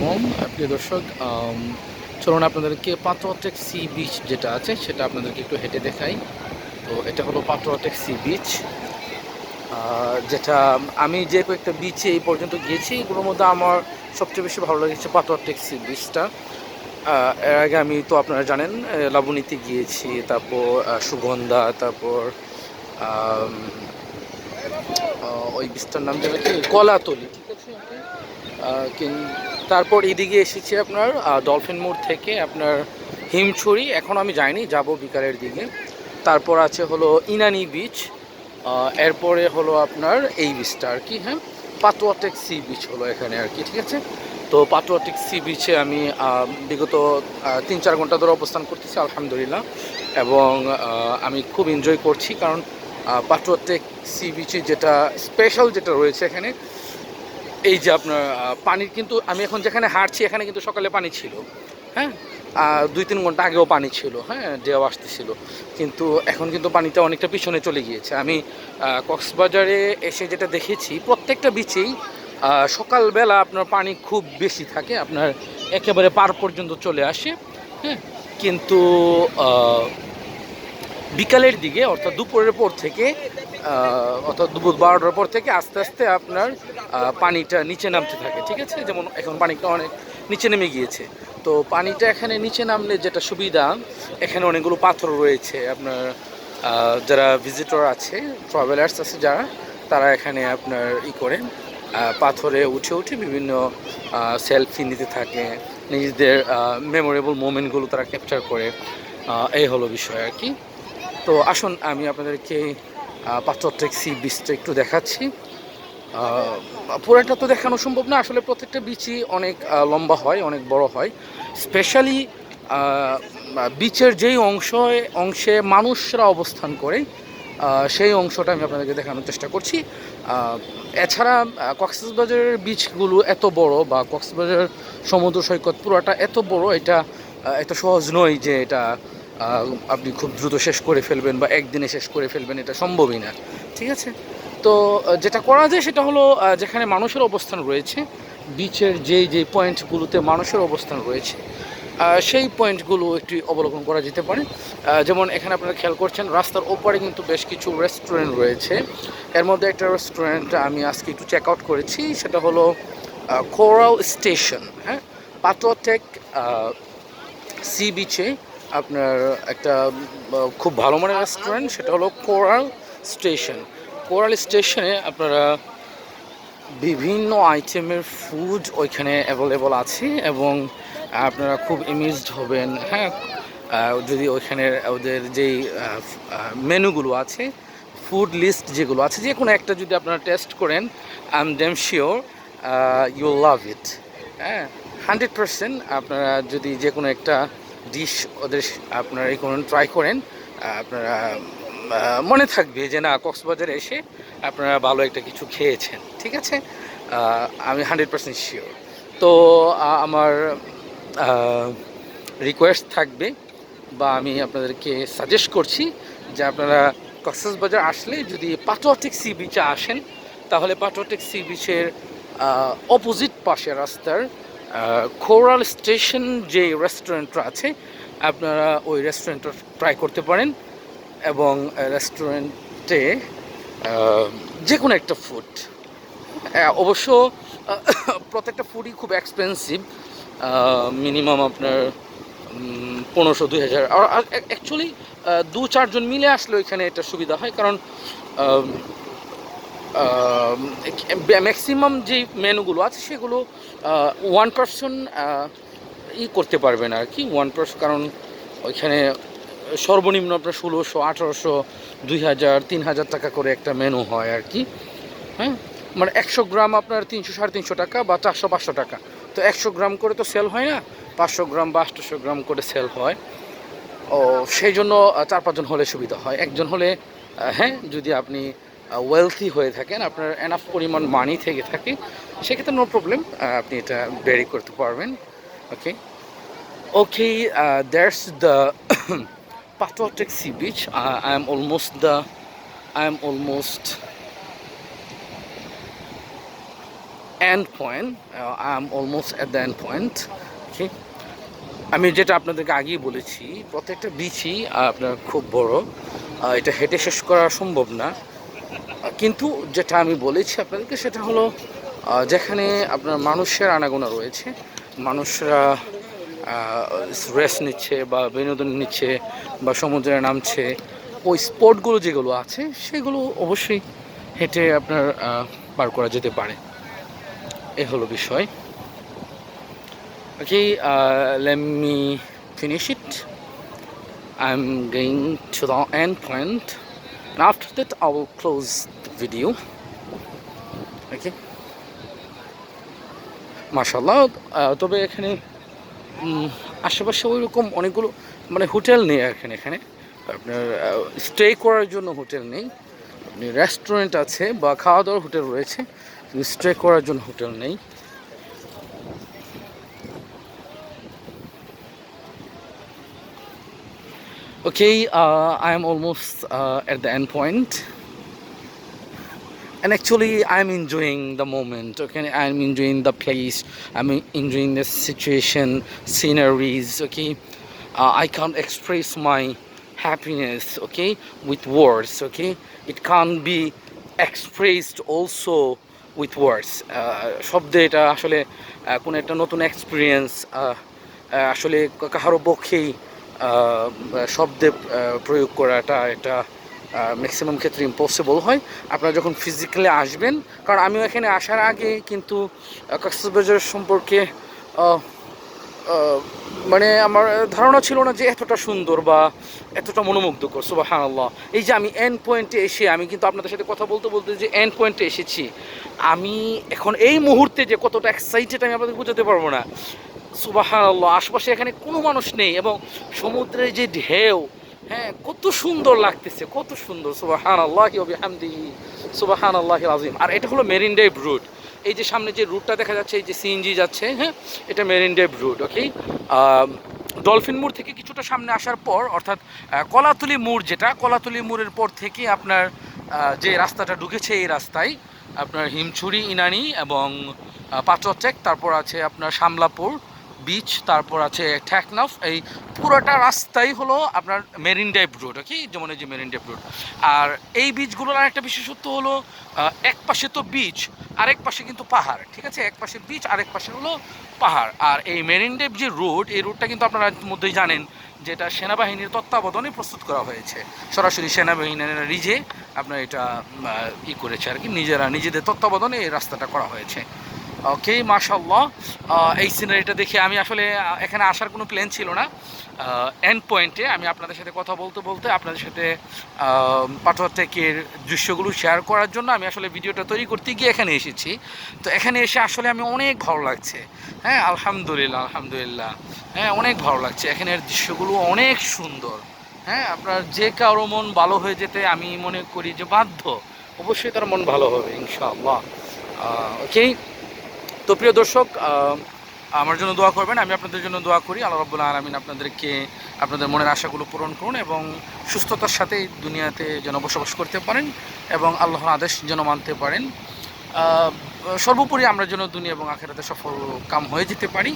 আলাইকুম প্রিয় দর্শক। চলুন আপনাদেরকে পাত্রটেক সি বিচ যেটা আছে সেটা আপনাদেরকে একটু হেঁটে দেখাই। তো এটা হলো পাত্রটেক সি বিচ, যেটা আমি যে কয়েকটা বিচে এই পর্যন্ত গিয়েছি এগুলোর মধ্যে আমার সবচেয়ে বেশি ভালো লেগেছে পাত্রটেক সি বিচটা। এর আগে আমি তো আপনারা জানেন লাবণীতে গিয়েছি, তারপর সুগন্ধা, তারপর আম, ওই বিচটার নাম যেন কি কলাতলি, ঠিক আছে। তারপর এদিকে এসেছি আপনার ডলফিন মোড় থেকে আপনার হিমছড়ি, এখন আমি যাইনি, যাব বিকালের দিকে। তারপর আছে হলো ইনানি বিচ, এরপরে হলো আপনার এই বিচটা আর কি, হ্যাঁ, পাতুয়াটেক সি বিচ হলো এখানে আর কি, ঠিক আছে। তো পাতুয়াটেক সি বিচে আমি বিগত 3-4 ঘন্টা ধরে অবস্থান করতেছি আলহামদুলিল্লাহ, এবং আমি খুব এনজয় করছি, কারণ পাতুয়াটেক সি বিচে যেটা স্পেশাল যেটা রয়েছে এখানে, এই যে আপনার পানির, কিন্তু আমি এখন যেখানে হাঁটছি এখানে কিন্তু সকালে পানি ছিল, হ্যাঁ, 2-3 ঘন্টা আগেও পানি ছিল, হ্যাঁ, ঢেউ আসতেছিল, কিন্তু এখন কিন্তু পানিটা অনেকটা পিছনে চলে গিয়েছে। আমি কক্সবাজারে এসে যেটা দেখেছি প্রত্যেকটা বিচেই সকালবেলা আপনার পানি খুব বেশি থাকে, আপনার একেবারে পার পর্যন্ত চলে আসে, হ্যাঁ, কিন্তু বিকালের দিকে অর্থাৎ দুপুরের পর থেকে অর্থাৎ দুপুর 12টার পর থেকে আস্তে আস্তে আপনার পানিটা নিচে নামতে থাকে, ঠিক আছে। যেমন এখন পানিটা অনেক নিচে নেমে গিয়েছে। তো পানিটা এখানে নিচে নামলে যেটা সুবিধা, এখানে অনেকগুলো পাথর রয়েছে আপনার, যারা ভিজিটর আছে, ট্রাভেলার্স আছে যারা, তারা এখানে আপনার করে পাথরে উঠে উঠে বিভিন্ন সেলফি নিতে থাকে, নিজেদের মেমোরেবল মোমেন্টগুলো তারা ক্যাপচার করে। এই হলো বিষয় আর কি। তো আসুন আমি আপনাদেরকে পাত্রটেক সি বিচটা একটু দেখাচ্ছি। পুরোটা তো দেখানো সম্ভব না আসলে, প্রত্যেকটা বিচই অনেক লম্বা হয়, অনেক বড় হয়। স্পেশালি বিচের যেই অংশে মানুষরা অবস্থান করে, সেই অংশটা আমি আপনাদেরকে দেখানোর চেষ্টা করছি। এছাড়া কক্সবাজারের বিচগুলো এত বড়, বা কক্সবাজার সমুদ্র সৈকত পুরোটা এত বড়, এটা এত সহজ নয় যে এটা আপনি খুব দ্রুত শেষ করে ফেলবেন বা একদিনে শেষ করে ফেলবেন, এটা সম্ভবই না, ঠিক আছে। তো যেটা করা যায় সেটা হলো যেখানে মানুষের অবস্থান রয়েছে, বিচের যেই পয়েন্টগুলোতে মানুষের অবস্থান রয়েছে, সেই পয়েন্টগুলো একটু অবলোকন করা যেতে পারে। যেমন এখানে আপনারা খেয়াল করছেন রাস্তার ওপারে কিন্তু বেশ কিছু রেস্টুরেন্ট রয়েছে। এর মধ্যে একটা রেস্টুরেন্ট আমি আজকে একটু চেক আউট করেছি, সেটা হলো কোরাল স্টেশন, হ্যাঁ, পাতুয়াটেক সি বিচে আপনার একটা খুব ভালো মানের রেস্টুরেন্ট, সেটা হলো কোরাল স্টেশন। কোরাল স্টেশনে আপনারা বিভিন্ন আইটেমের ফুড ওইখানে অ্যাভেলেবল আছে, এবং আপনারা খুব এমিউজড হবেন, হ্যাঁ, যদি ওইখানের ওদের যেই মেনুগুলো আছে, ফুড লিস্ট যেগুলো আছে, যে কোনো একটা যদি আপনারা টেস্ট করেন, I am damn sure you love it, হ্যাঁ, 100%। আপনারা যদি যে কোনো একটা ডিশ ওদের আপনারা এই কোনো ট্রাই করেন, আপনারা মনে থাকবে যে না, কক্সবাজারে এসে আপনারা ভালো একটা কিছু খেয়েছেন, ঠিক আছে। আমি 100% শিওর। তো আমার রিকোয়েস্ট থাকবে, বা আমি আপনাদেরকে সাজেস্ট করছি যে আপনারা কক্সবাজার আসলে যদি পাতুয়াটেক সি বিচে আসেন, তাহলে পাতুয়াটেক সি বিচের অপোজিট পাশে রাস্তার কোরাল স্টেশন যে রেস্টুরেন্টটা আছে, আপনারা ওই রেস্টুরেন্টটা ট্রাই করতে পারেন, এবং রেস্টুরেন্টে যে কোনো একটা ফুড, অবশ্য প্রত্যেকটা ফুডই খুব এক্সপেন্সিভ, মিনিমাম আপনার 1500-2000, আর অ্যাকচুয়ালি 2-4 জন মিলে আসলে ওইখানে এটা সুবিধা হয়, কারণ ম্যাক্সিমাম যে মেনুগুলো আছে সেগুলো 1 পারসন করতে পারবেন আর কি, 1 পারসন, কারণ ওইখানে সর্বনিম্ন আপনার 1600, 1800, 2000, 3000 টাকা করে একটা মেনু হয় আর কি, হ্যাঁ, মানে 100 গ্রাম আপনার 300-350 টাকা, বা 400-500 টাকা। তো 100 গ্রাম করে তো সেল হয় না, 500 গ্রাম বা 800 গ্রাম করে সেল হয়। ও সেই জন্য 4-5 জন হলে সুবিধা হয়, একজন হলে হ্যাঁ, যদি আপনি ওয়েলথি হয়ে থাকেন, আপনার এনাফ পরিমাণ মানি থেকে থাকে, সেক্ষেত্রে নো প্রবলেম, আপনি এটা ভ্যারি করতে পারবেন। ওকে, ওকে, দ্যাটস দ্য পাতুয়াটেক sea beach. I am almost end point. I'm almost at the end point. Okay. আমি যেটা আপনাদেরকে আগেই বলেছি, প্রত্যেকটা বিচই আপনার খুব বড়, এটা হেঁটে শেষ করা সম্ভব না। কিন্তু যেটা আমি বলেছি আপনাদেরকে সেটা হলো যেখানে আপনার মানুষের আনাগোনা রয়েছে, মানুষরা রেস্ট নিচ্ছে বা বিনোদন নিচ্ছে বা সমুদ্রে নামছে, ওই স্পটগুলো যেগুলো আছে সেগুলো অবশ্যই হেঁটে আপনার পার করা যেতে পারে। এ হলো বিষয়। Okay, let me finish it. I'm going to the end point, and after that I will close the video. Okay. মাশাআল্লাহ। তবে এখানে আশেপাশে ওই রকম অনেকগুলো মানে হোটেল নেই এখানে আপনার স্টে করার জন্য হোটেল নেই। আপনি রেস্টুরেন্ট আছে বা খাওয়া দাওয়ার হোটেল রয়েছে, স্টে করার জন্য হোটেল নেই। Okay, I am almost at the end point. And actually I'm enjoying the moment. Okay, I'm enjoying the place, I'm enjoying the situation, sceneries. Okay, I can't express my happiness, okay, with words. Okay, it can't be expressed also with words. শব্দে এটা আসলে কোনো একটা নতুন experience আসলে কারো পক্ষেই শব্দে প্রয়োগ করাটা এটা ম্যাক্সিমাম ক্ষেত্রে ইম্পসিবল হয়। আপনারা যখন ফিজিক্যালি আসবেন, কারণ আমিও এখানে আসার আগে কিন্তু কক্সবাজার সম্পর্কে মানে আমার ধারণা ছিল না যে এতটা সুন্দর বা এতটা মনোমুগ্ধকর। সুবহানাল্লাহ। এই যে আমি এন্ড পয়েন্টে এসে আমি কিন্তু আপনাদের সাথে কথা বলতে বলতে যে এন্ড পয়েন্টে এসেছি, আমি এখন এই মুহূর্তে যে কতটা এক্সাইটেড আমি আপনাদের বোঝাতে পারবো না। সুবহানাল্লাহ। আশপাশে এখানে কোনো মানুষ নেই এবং সমুদ্রের যে ঢেউ, হ্যাঁ, কত সুন্দর লাগতেছে, কত সুন্দর। সুবহানাল্লাহি ওয়া বিহামদিহি, সুবহানাল্লাহিল আযীম। আর এটা হলো মেরিন ড্রাইভ রুট। এই যে সামনে যে রুটটা দেখা যাচ্ছে, এই যে সিএনজি যাচ্ছে, হ্যাঁ, এটা মেরিন ড্রাইভ রুট। ওকে, ডলফিন মোড় থেকে কিছুটা সামনে আসার পর, অর্থাৎ কলাতলি মোড়, যেটা কলাতলি মোড়ের পর থেকে আপনার যে রাস্তাটা ঢুকেছে, এই রাস্তায় আপনার হিমছড়ি, ইনানি এবং পাচরটেক, তারপর আছে আপনার শামলাপুর বিচ, তারপর আছে টেকনাফ। এই পুরোটা রাস্তাই হলো আপনার মেরিন ড্রাইভ রোড। ওকে, যেমন এই যে মেরিন ড্রাইভ রোড। আর এই বিচগুলোর আরেকটা বিশেষত্ব হলো এক পাশে তো বিচ, আরেক পাশে কিন্তু পাহাড়। ঠিক আছে, এক পাশে বিচ, আরেক পাশে হলো পাহাড়। আর এই মেরিন ড্রাইভ যে রোড, এই রোডটা কিন্তু আপনারা মধ্যেই জানেন যেটা সেনাবাহিনীর তত্ত্বাবধানে প্রস্তুত করা হয়েছে। সরাসরি সেনাবাহিনীর রিজে আপনার এটা করেছে আর কি, নিজেদের তত্ত্বাবধানে এই রাস্তাটা করা হয়েছে। ওকে, মাশাআল্লাহ। এই সিনারিটা দেখে আমি আসলে এখানে আসার কোনো প্ল্যান ছিল না। এন্ড পয়েন্টে আমি আপনাদের সাথে কথা বলতে বলতে আপনাদের সাথে পাথরটেকের দৃশ্যগুলো শেয়ার করার জন্য আমি আসলে ভিডিওটা তৈরি করতে গিয়ে এখানে এসেছি। তো এখানে এসে আসলে আমি অনেক ভালো লাগছে। হ্যাঁ, আলহামদুলিল্লাহ, আলহামদুলিল্লাহ। হ্যাঁ, অনেক ভালো লাগছে। এখানের দৃশ্যগুলো অনেক সুন্দর। হ্যাঁ, আপনার যে কারো মন ভালো হয়ে যেতে আমি মনে করি যে বাধ্য, অবশ্যই তার মন ভালো হবে ইনশাআল্লাহ। ওকে, তো প্রিয় দর্শক, আমার জন্য দোয়া করবেন, আমি আপনাদের জন্য দোয়া করি। আল্লাহ রাব্বুল আলামিন আপনাদেরকে আপনাদের মনের আশাগুলো পূরণ করুন এবং সুস্থতার সাথে দুনিয়াতে যেন বসবাস করতে পারেন এবং আল্লাহর আদেশ যেন মানতে পারেন। সর্বোপরি আমরা যেন দুনিয়া এবং আখিরাতে সফল কাম হয়ে যেতে পারি।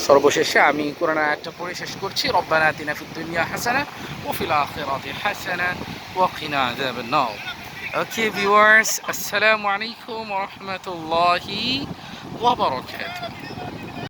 সর্বশেষে আমি কোরআন আয়াতটা পড়ে শেষ করছি। রব্বানা আতিনা ফিদ দুনিয়া হাসানা ওয়া ফিল আখিরাতি হাসানা ওয়া কিনা আযাবান নার। Okay, viewers, assalamu alaikum wa rahmatullahi wa barakatuh.